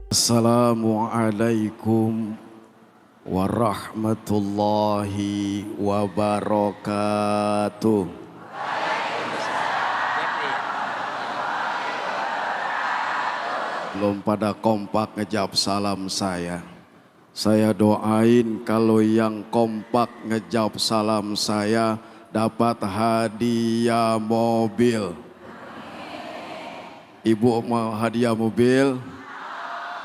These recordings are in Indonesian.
Assalamualaikum warahmatullahi wabarakatuh. Belum pada kompak ngejawab salam saya. Saya doain kalau yang kompak ngejawab salam saya dapat hadiah mobil. Ibu mau hadiah mobil?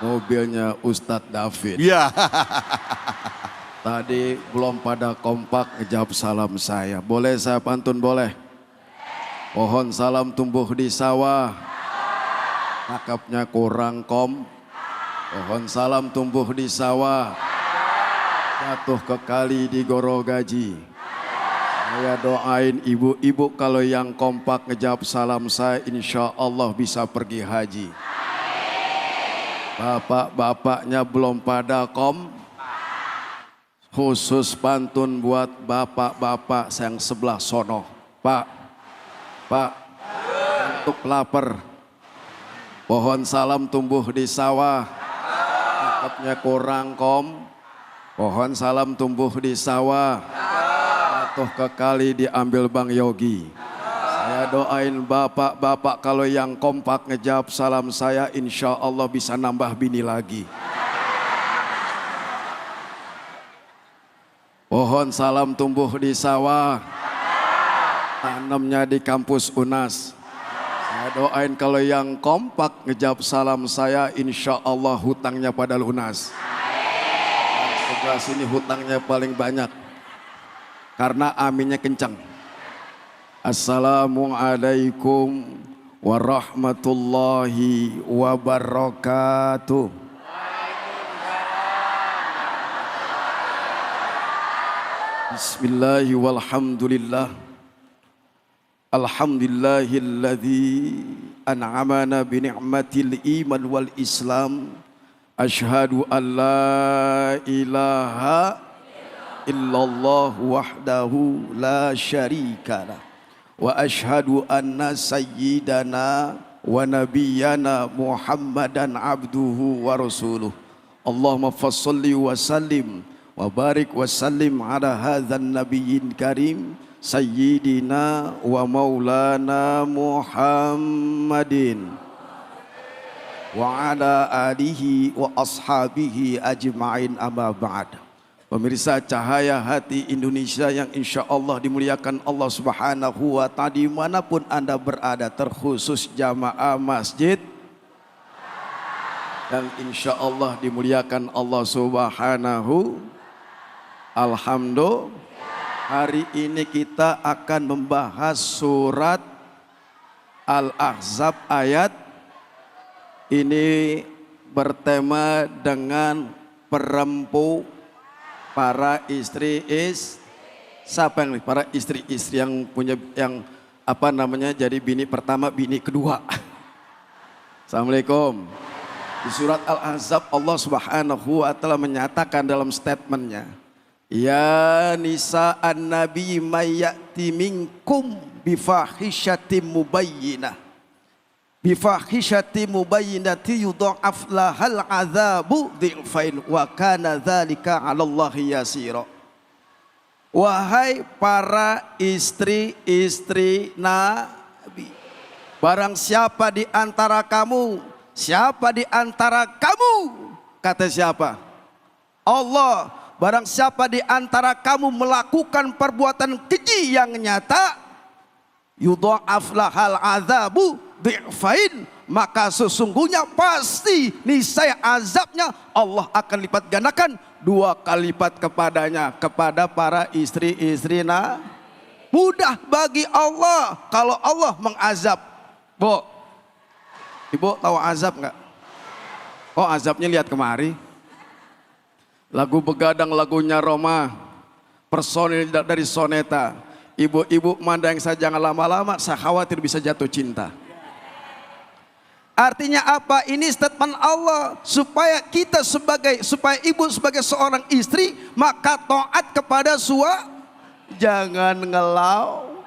Mobilnya Ustadz David. Ya. Tadi belum pada kompak ngejawab salam saya. Boleh saya pantun boleh? Pohon salam tumbuh di sawah, cakapnya kurang kom. Pohon salam tumbuh di sawah, jatuh ke kali di Gorogaji. Saya doain ibu-ibu kalau yang kompak ngejawab salam saya, insya Allah bisa pergi haji. Bapak-bapaknya belum pada kom. Khusus pantun buat bapak-bapak yang sebelah sono. Pak, untuk lapar. Pohon salam tumbuh di sawah, cakepnya kurang kom. Pohon salam tumbuh di sawah, jatuh ke kali diambil Bang Yogi. Saya doain bapak-bapak kalau yang kompak ngejawab salam saya, insya Allah bisa nambah bini lagi. Pohon salam tumbuh di sawah, tanamnya di kampus UNAS. Saya doain kalau yang kompak ngejawab salam saya, insya Allah hutangnya pada lunas. Sebelah sini hutangnya paling banyak, karena aminnya kencang. Assalamualaikum warahmatullahi wabarakatuh. Bismillahi walhamdulillah. Alhamdulillahilladzi an'amana bi ni'matil iman wal islam. Asyhadu an la ilaha illallah wahdahu la syarikalah. Wa ashhadu anna sayyidana wa nabiyyana Muhammadan abduhu wa rasuluh. Allahumma fassalli wa sallim wa barik wa sallim ala hadzal nabiyyin karim sayyidina wa maulana Muhammadin wa ala alihi wa ashabihi ajma'in, amma ba'd. Pemirsa Cahaya Hati Indonesia yang insya Allah dimuliakan Allah Subhanahu wa ta'ala dimanapun Anda berada, terkhusus jamaah masjid yang insya Allah dimuliakan Allah Subhanahu. Alhamdulillah, hari ini kita akan membahas surat Al-Ahzab ayat ini bertema dengan perempuan. Para siapa yang para istri-istri yang punya jadi bini pertama, bini kedua. Assalamualaikum. Di surat Al-Ahzab Allah Subhanahu wa ta'ala menyatakan dalam statementnya, ya nisa an-nabi mayyati minkum bifahishatim mubayyinah. Bifahisyati mubayyinati yudha'af lahal azabu dhi'fain wa kana dzalika 'alallahi yasira. Wahai para istri-istri Nabi, barang siapa di antara kamu, kata siapa? Allah. Barang siapa di antara kamu melakukan perbuatan keji yang nyata, yudha'af lahal azabu dhi'fain, maka sesungguhnya pasti niscaya azabnya Allah akan lipat gandakan 2 kali lipat kepadanya, kepada para istri-istri mudah bagi Allah kalau Allah mengazab. Ibu tahu azab enggak? Oh, azabnya lihat kemari. Lagu begadang, lagunya Roma, personil dari Soneta. Ibu-ibu mandang saya jangan lama-lama, saya khawatir bisa jatuh cinta. Artinya apa? Ini statement Allah supaya ibu sebagai seorang istri maka taat kepada suami. Jangan ngelau.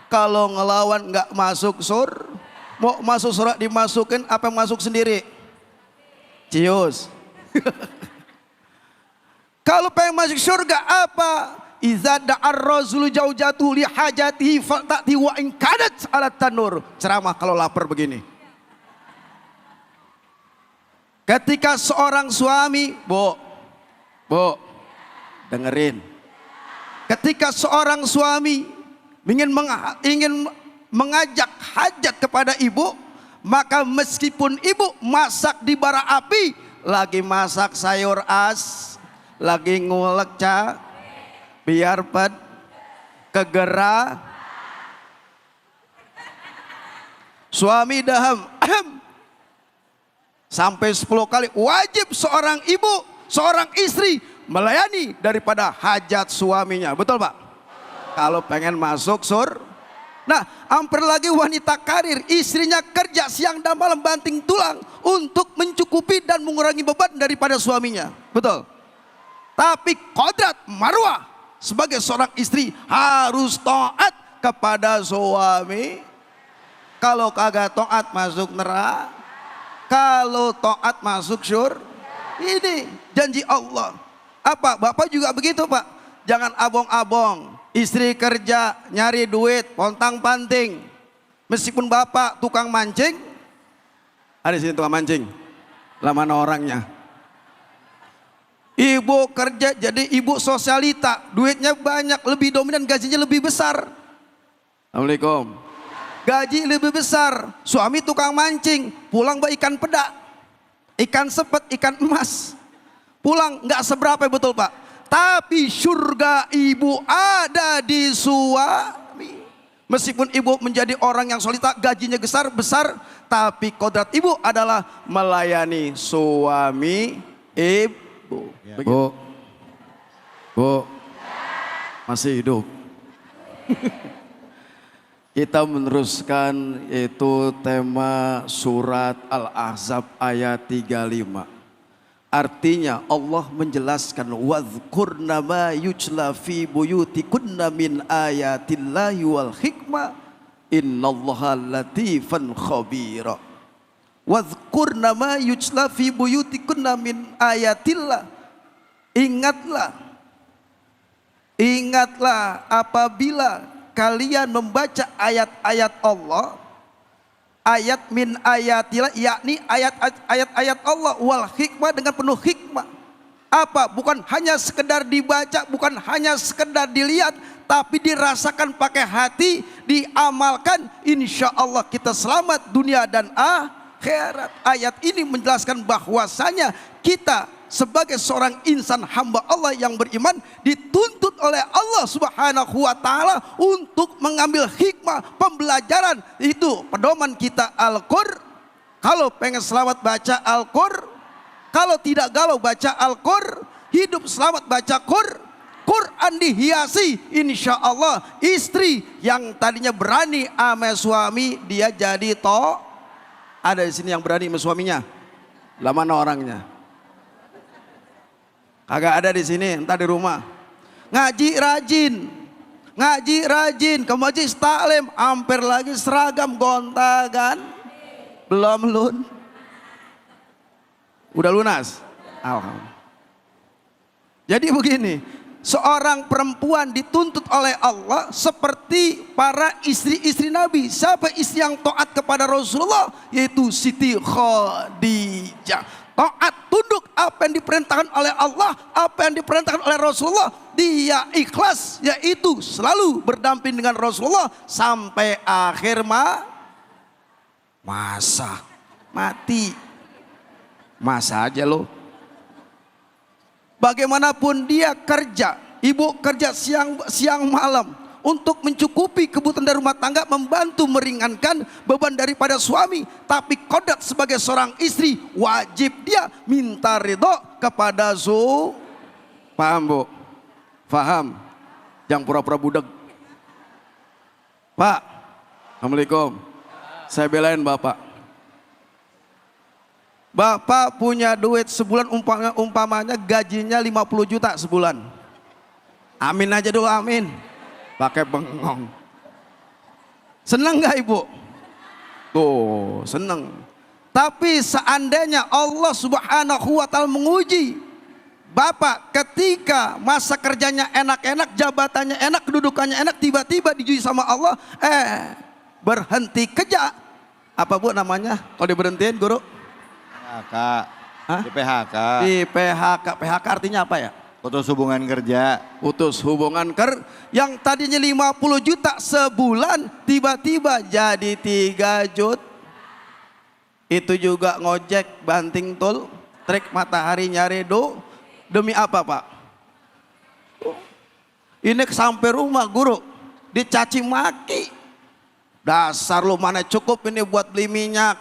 Kalau ngelawan nggak masuk sur. Mau masuk surat dimasukin apa masuk sendiri? Cius. Kalau pengen masuk surga apa? Iza da'ar razulu jaujatuhu li hajatihi faltati wa in kanat ala tanur. Ceramah kalau lapar begini. Ketika seorang suami, Bu, dengerin. Ketika seorang suami ingin mengajak hajat kepada ibu, maka meskipun ibu masak di bara api, lagi masak sayur lagi ngulek biar kegera, suami daham sampai 10 kali, wajib seorang ibu, seorang istri melayani daripada hajat suaminya. Betul Pak? Kalau pengen masuk Nah, hampir lagi wanita karir, istrinya kerja siang dan malam banting tulang untuk mencukupi dan mengurangi beban daripada suaminya. Betul. Tapi kodrat marwah sebagai seorang istri harus taat kepada suami. Kalau kagak taat masuk neraka, kalau taat masuk surga. Ini janji Allah. Apa? Bapak juga begitu Pak. Jangan abong-abong. Istri kerja, nyari duit, pontang-panting. Meskipun bapak tukang mancing, ada di sini tukang mancing. Lah mana orangnya? Ibu kerja jadi ibu sosialita, duitnya banyak, lebih dominan, gajinya lebih besar. Assalamualaikum. Gaji lebih besar, suami tukang mancing, pulang bawa ikan peda, ikan sepet, ikan emas. Pulang nggak seberapa, betul Pak? Tapi surga ibu ada di suami. Meskipun ibu menjadi orang yang solita, gajinya besar, tapi kodrat ibu adalah melayani suami ibu. Ya. Bu, masih hidup. Kita meneruskan itu tema surat Al-Ahzab ayat 35. Artinya Allah menjelaskan wadhkurna ma yujla fi buyutikunna min ayatillahi wal hikmah innallaha latifan khabira. Wadhkurna ma yujla fi buyutikunna min ayatillah. Ingatlah apabila kalian membaca ayat-ayat Allah, ayat min ayatillah, yakni ayat-ayat Allah wal hikmah, dengan penuh hikmah. Apa? Bukan hanya sekedar dibaca, bukan hanya sekedar dilihat, tapi dirasakan pakai hati, diamalkan. Insya Allah kita selamat dunia dan akhirat. Ayat ini menjelaskan bahwasanya kita sebagai seorang insan hamba Allah yang beriman dituntut oleh Allah Subhanahu wa taala untuk mengambil hikmah pembelajaran. Itu pedoman kita Al-Qur'an. Kalau pengen selamat baca Al-Qur'an, kalau tidak galau baca Al-Qur'an, hidup selamat baca Qur'an dihiasi. Insya Allah istri yang tadinya berani sama suami, dia jadi ada di sini yang berani sama suaminya. Lah mana orangnya? Kagak ada di sini, entah di rumah. Ngaji rajin, ke majelis taklim, hampir lagi seragam gontagan, belum udah lunas. Alhamdulillah. Jadi begini, seorang perempuan dituntut oleh Allah seperti para istri-istri Nabi. Siapa istri yang taat kepada Rasulullah? Yaitu Siti Khadijah. Taat, tunduk apa yang diperintahkan oleh Allah, apa yang diperintahkan oleh Rasulullah. Dia ikhlas, yaitu selalu berdamping dengan Rasulullah sampai akhir masa mati. Masa aja loh. Bagaimanapun dia kerja, ibu kerja siang malam untuk mencukupi kebutuhan dari rumah tangga, membantu meringankan beban daripada suami. Tapi kodrat sebagai seorang istri, wajib dia minta ridho kepada paham Bu? Paham? Yang pura-pura budak. Pak, Assalamualaikum. Saya belain Bapak. Bapak punya duit sebulan, umpamanya gajinya 50 juta sebulan. Amin aja dulu, amin. Pakai bengong. Senang gak ibu? Tuh senang. Tapi seandainya Allah Subhanahu wa taala menguji bapak ketika masa kerjanya enak-enak, jabatannya enak, kedudukannya enak, tiba-tiba diuji sama Allah, berhenti kerja. Apa bu namanya kalau diberhentiin guru? PHK. Hah? Di PHK. Di PHK. PHK artinya apa ya? Putus hubungan kerja. Putus hubungan yang tadinya 50 juta sebulan tiba-tiba jadi 3 juta. Itu juga ngojek, banting tol, trek matahari nyaredo. Demi apa pak? Ini sampai rumah guru dicaci maki. Dasar lu mana cukup ini buat beli minyak,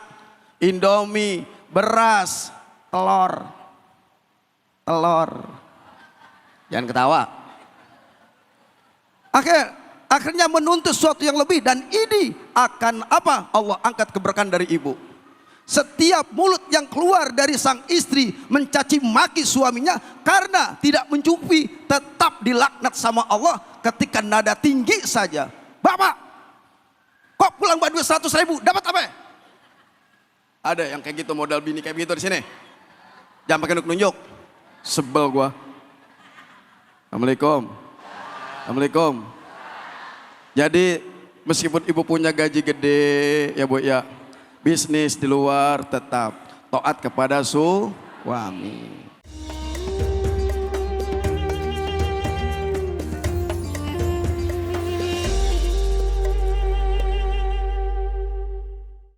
Indomie, beras, telur. Jangan ketawa. Akhirnya menuntut sesuatu yang lebih, dan ini akan apa? Allah angkat keberkahan dari ibu. Setiap mulut yang keluar dari sang istri mencaci maki suaminya karena tidak mencukupi, tetap dilaknat sama Allah ketika nada tinggi saja. Bapak, kok pulang bawa duit 100.000, dapat apa ya? Ada yang kayak gitu, modal bini kayak gitu di sini. Jangan pakai nunjuk. Sebel gua. Assalamualaikum. Jadi meskipun ibu punya gaji gede ya bu ya, bisnis di luar tetap taat kepada suami.